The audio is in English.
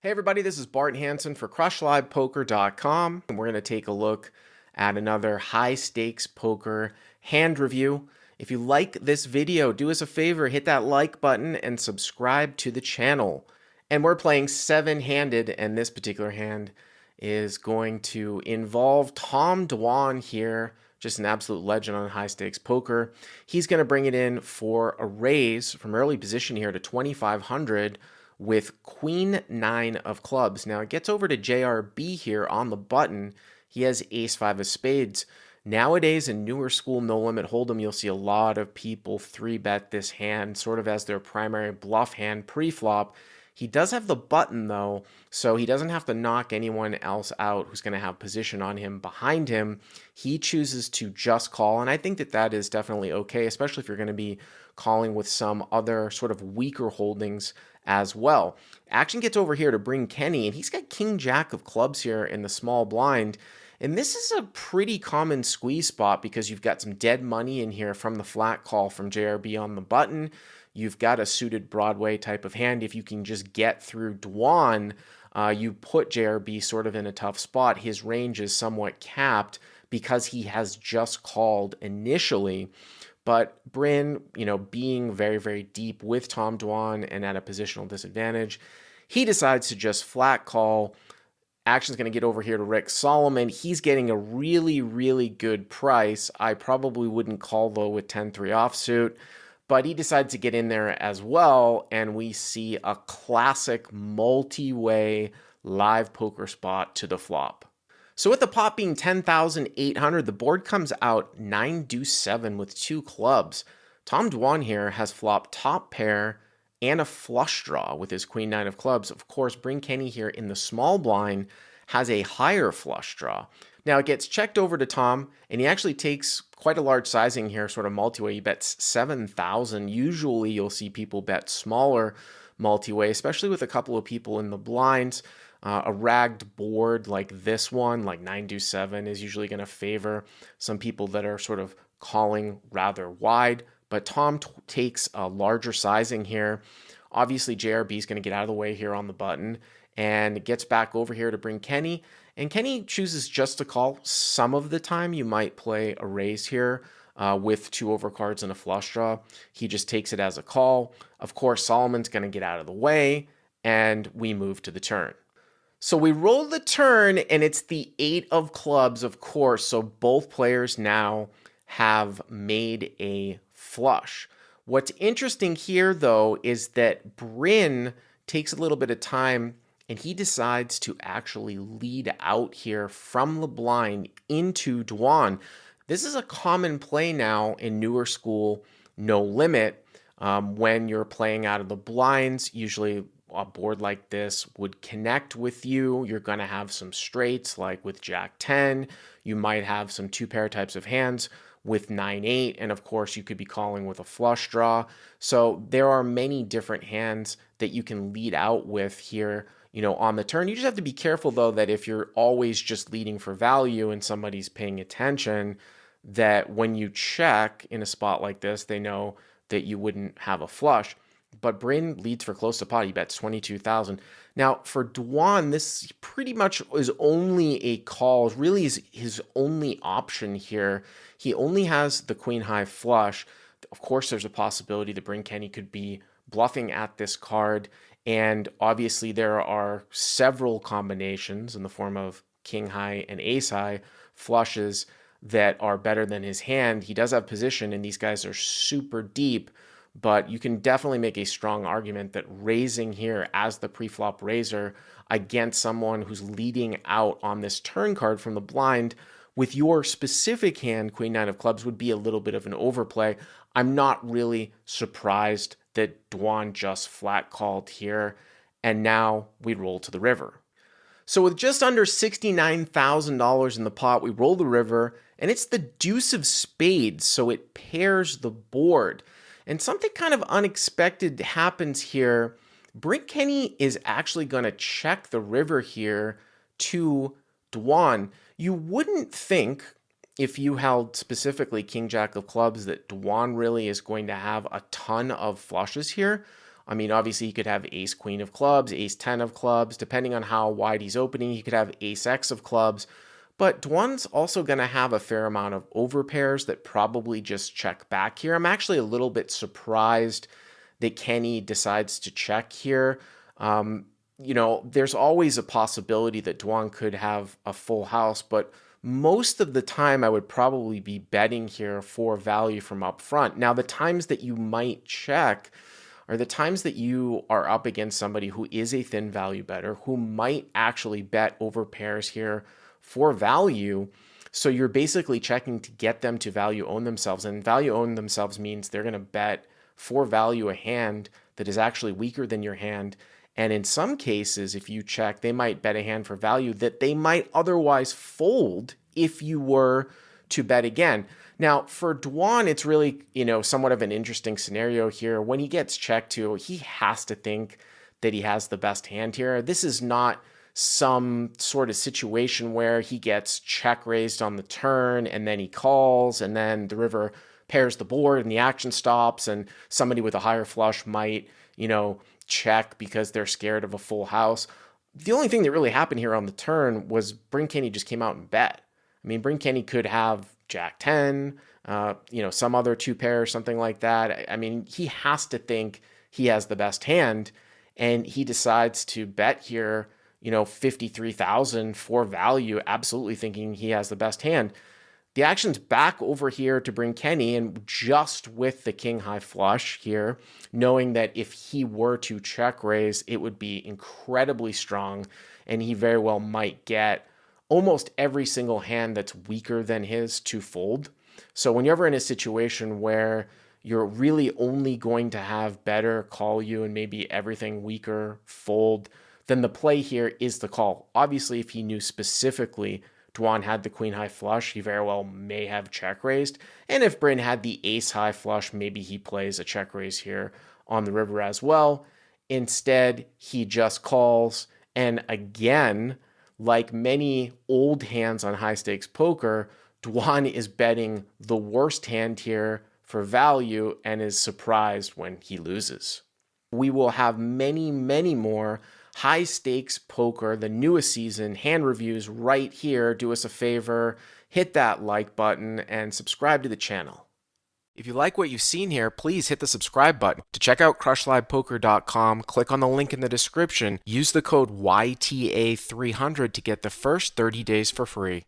Hey everybody, this is Bart Hanson for CrushLivePoker.com, and we're going to take a look at another high-stakes poker hand review. If you like this video, do us a favor, hit that like button and subscribe to the channel. And we're playing seven-handed, and this particular hand is going to involve Tom Dwan here, just an absolute legend on high-stakes poker. He's going to bring it in for a raise from early position here to 2,500 with Queen 9 of clubs. Now it gets over to JRB here on the button. He has Ace 5 of spades. Nowadays in newer school no limit hold'em, you'll see a lot of people 3-bet this hand sort of as their primary bluff hand pre-flop. He does have the button though, so he doesn't have to knock anyone else out who's going to have position on him behind him. He chooses to just call, and I think that that is definitely okay, especially if you're going to be calling with some other sort of weaker holdings as well. Action gets over here to Bryn Kenney, and he's got King Jack of clubs here in the small blind. And this is a pretty common squeeze spot because you've got some dead money in here from the flat call from JRB on the button. You've got a suited Broadway type of hand. If you can just get through Dwan, you put JRB sort of in a tough spot. His range is somewhat capped because he has just called initially. But Bryn, being very, very deep with Tom Dwan and at a positional disadvantage, he decides to just flat call. Action's going to get over here to Rick Solomon. He's getting a really, really good price. I probably wouldn't call, though, with 10-3 offsuit. But he decides to get in there as well, and we see a classic multi-way live poker spot to the flop. So with the pot being 10,800, the board comes out 9-7 with two clubs. Tom Dwan here has flopped top pair and a flush draw with his Queen 9 of clubs. Of course, Bryn Kenney here in the small blind has a higher flush draw. Now it gets checked over to Tom, and he actually takes quite a large sizing here, sort of multi-way. He bets 7,000. Usually you'll see people bet smaller multi-way, especially with a couple of people in the blinds. A ragged board like this one, like 9-7, is usually going to favor some people that are sort of calling rather wide. But Tom takes a larger sizing here. Obviously, JRB is going to get out of the way here on the button and gets back over here to Bryn Kenney. And Kenney chooses just to call. Some of the time, you might play a raise here with two overcards and a flush draw. He just takes it as a call. Of course, Solomon's going to get out of the way, and we move to the turn. So we roll the turn, and it's the 8 of clubs, of course. So both players now have made a flush. What's interesting here, though, is that Bryn takes a little bit of time, and he decides to actually lead out here from the blind into Dwan. This is a common play now in newer school no limit. When you're playing out of the blinds, usually a board like this would connect with you. You're going to have some straights like with Jack 10. You might have some two pair types of hands with 9-8. And of course, you could be calling with a flush draw. So there are many different hands that you can lead out with here, on the turn. You just have to be careful, though, that if you're always just leading for value and somebody's paying attention, that when you check in a spot like this, they know that you wouldn't have a flush. But Bryn leads for close to pot. He bets 22,000. Now, for Dwan, this pretty much is only a call. Really is his only option here. He only has the queen high flush. Of course, there's a possibility that Bryn Kenney could be bluffing at this card. And obviously, there are several combinations in the form of king high and ace high flushes that are better than his hand. He does have position, and these guys are super deep. But you can definitely make a strong argument that raising here as the pre-flop raiser against someone who's leading out on this turn card from the blind with your specific hand, Queen 9 of clubs, would be a little bit of an overplay. I'm not really surprised that Dwan just flat called here, and now we roll to the river. So with just under $69,000 in the pot, we roll the river, and it's the deuce of spades, so it pairs the board. And something kind of unexpected happens here. Bryn Kenney is actually going to check the river here to Dwan. You wouldn't think, if you held specifically King Jack of clubs, that Dwan really is going to have a ton of flushes here. I mean, obviously he could have ace queen of clubs, ace 10 of clubs, depending on how wide he's opening. He could have ace x of clubs. But Dwan's also going to have a fair amount of overpairs that probably just check back here. I'm actually a little bit surprised that Kenney decides to check here. You know, there's always a possibility that Dwan could have a full house, but most of the time I would probably be betting here for value from up front. Now, the times that you might check are the times that you are up against somebody who is a thin value bettor, who might actually bet over pairs here for value. So you're basically checking to get them to value own themselves. And value own themselves means they're going to bet for value a hand that is actually weaker than your hand. And in some cases, if you check, they might bet a hand for value that they might otherwise fold if you were to bet again. Now, for Dwan, it's really, you know, somewhat of an interesting scenario here. When he gets checked to, he has to think that he has the best hand here. This is not some sort of situation where he gets check raised on the turn and then he calls and then the river pairs the board and the action stops and somebody with a higher flush might, you know, check because they're scared of a full house. The only thing that really happened here on the turn was Bryn Kenney just came out and bet. I mean, Bryn Kenney could have Jack 10, you know, some other two pair or something like that. I mean, he has to think he has the best hand, and he decides to bet here, you know, 53,000 for value, absolutely thinking he has the best hand. The action's back over here to Bryn Kenney, and just with the king high flush here, knowing that if he were to check raise, it would be incredibly strong, and he very well might get almost every single hand that's weaker than his to fold. So when you're ever in a situation where you're really only going to have better call you and maybe everything weaker fold, then the play here is the call. Obviously, if he knew specifically Dwan had the queen high flush, he very well may have check raised. And if Bryn had the ace high flush, maybe he plays a check raise here on the river as well. Instead, he just calls. And again, like many old hands on high stakes poker, Dwan is betting the worst hand here for value and is surprised when he loses. We will have many, many more high stakes poker, the newest season, hand reviews right here. Do us a favor, hit that like button and subscribe to the channel. If you like what you've seen here, please hit the subscribe button. To check out crushlivepoker.com, click on the link in the description. Use the code YTA300 to get the first 30 days for free.